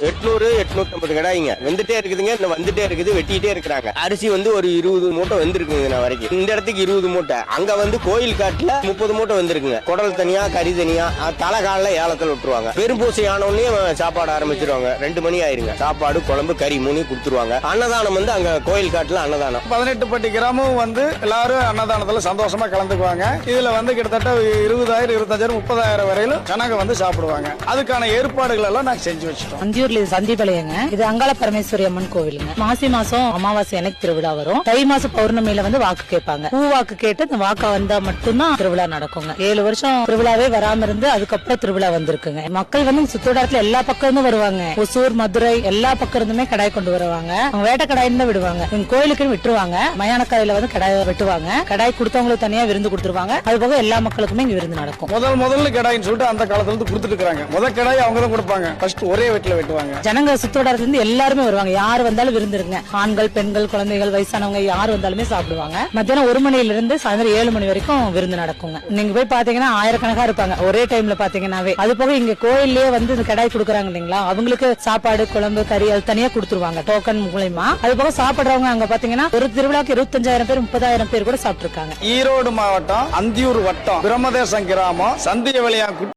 800 850 கடாய்ங்க வந்துட்டே இருக்குதுங்க. இன்னும் வந்துட்டே இருக்குது, வெட்டிட்டே இருக்கிறாங்க. அரிசி வந்து ஒரு 20 மூட்டை வந்திருக்குங்க வரைக்கும். இந்த இடத்துக்கு 20 மூட்டை, அங்க வந்து கோயில் காட்டுல 30 மூட்டை வந்திருக்குங்க. குடல் தனியா, கறி தனியா, தலை காலில் ஏலத்தில் விட்டுருவாங்க. பெரும்பூசை ஆனோடனே சாப்பாடு ஆரம்பிச்சிருவாங்க. 2 மணி ஆயிருங்க. சாப்பாடு, குழம்பு, கறி 3 கொடுத்துருவாங்க. அன்னதானம் வந்து அங்க கோயில் காட்டுல அன்னதானம். 18 பட்டி கிராமம் வந்து எல்லாரும் அன்னதானத்துல சந்தோஷமா கலந்துக்குவாங்க. இதுல வந்து கிட்டத்தட்ட 20,000 25,000 30,000 வரையிலும் ஜனங்க வந்து சாப்பிடுவாங்க. அதுக்கான ஏற்பாடுகள் எல்லாம் நாங்க செஞ்சு வச்சிட்டோம். அந்தியூர்ல சந்திபாளையங்க. இது அங்காள பரமேஸ்வரி அம்மன் கோவிலுங்க. மாசி மாசம் அமாவாசை எனக்கு திருவிழா வரும். தை மாசம் பௌர்ணமியில வந்து வாக்கு கேட்பாங்க. பூ வாக்கு கேட்டு அந்த வாக்கா வந்தா மட்டும்தான் திருவிழா நடக்குங்க. 7 வருஷம் திருவிழாவே வராம இருந்து அதுக்கப்புறம் திருவிழா வந்திருக்குங்க. மக்கள் வந்து சுத்தோட்டத்துல எல்லா பக்கம் வருவாங்க. ஒசூர், மதுரை எல்லா பக்கம் இருந்துமே கடாய் கொண்டு வருவாங்க. அவங்க வேட்டை கடாயின்னு தான் விடுவாங்க. எங்க கோயிலுக்கு விட்டுருவாங்க. மயானக்காயில வந்து கடாய் வெட்டுவாங்க. கடாய் கொடுத்தவங்களுக்கு தனியா விருந்து கொடுத்துருவாங்க. அது போக எல்லா மக்களுக்குமே இங்க விருந்து நடக்கும். முதல்ல கடாயின்னு சொல்லிட்டு அந்த காலத்துல இருந்து கொடுத்துட்டு இருக்காங்க. முதல் கடாய் அவங்க தான் கொடுப்பாங்க. ஃபர்ஸ்ட் ஒரே வெட்டில வெட்டுவாங்க. ஜனங்க சுத்தோட்டத்துல இருந்து எல்லாருமே வருவாங்க. யார் வந்தாலும் விருந்துருங்க. ஆண்கள், பெண்கள், குழந்தைகள், வயசானவங்க யார் வந்தாலுமே சாப்பிடுவாங்க. மத்தியானம் 1 மணில இருந்து சாயந்தரம் 7 மணி வரைக்கும் விருந்து நடக்குங்க. நீங்க போய் பாத்தீங்கன்னா ஆயிரக்கணக்கா இருப்பாங்க ஒரே டைம்ல பாத்தீங்கன்னாவே. அது போக இங்க கோயில்லயே வந்து இந்த கடாய் கொடுக்குறாங்க இல்லீங்களா, அவங்களுக்கு சாப்பாடு, குழம்பு, கறி அது தனியா கொடுத்துருவாங்க டோக்கன் மூலமா. அது போக சாப்பிடுறவங்க அங்க பாத்தீங்கன்னா ஒரு திருவிழாக்கு 25,000 பேர் 30,000 பேர் கூட சாப்பிட்டு இருக்காங்க. ஈரோடு மாவட்டம் அந்தியூர் வட்டம் பிரம்மதேசம் கிராமம் சந்தியவெளியா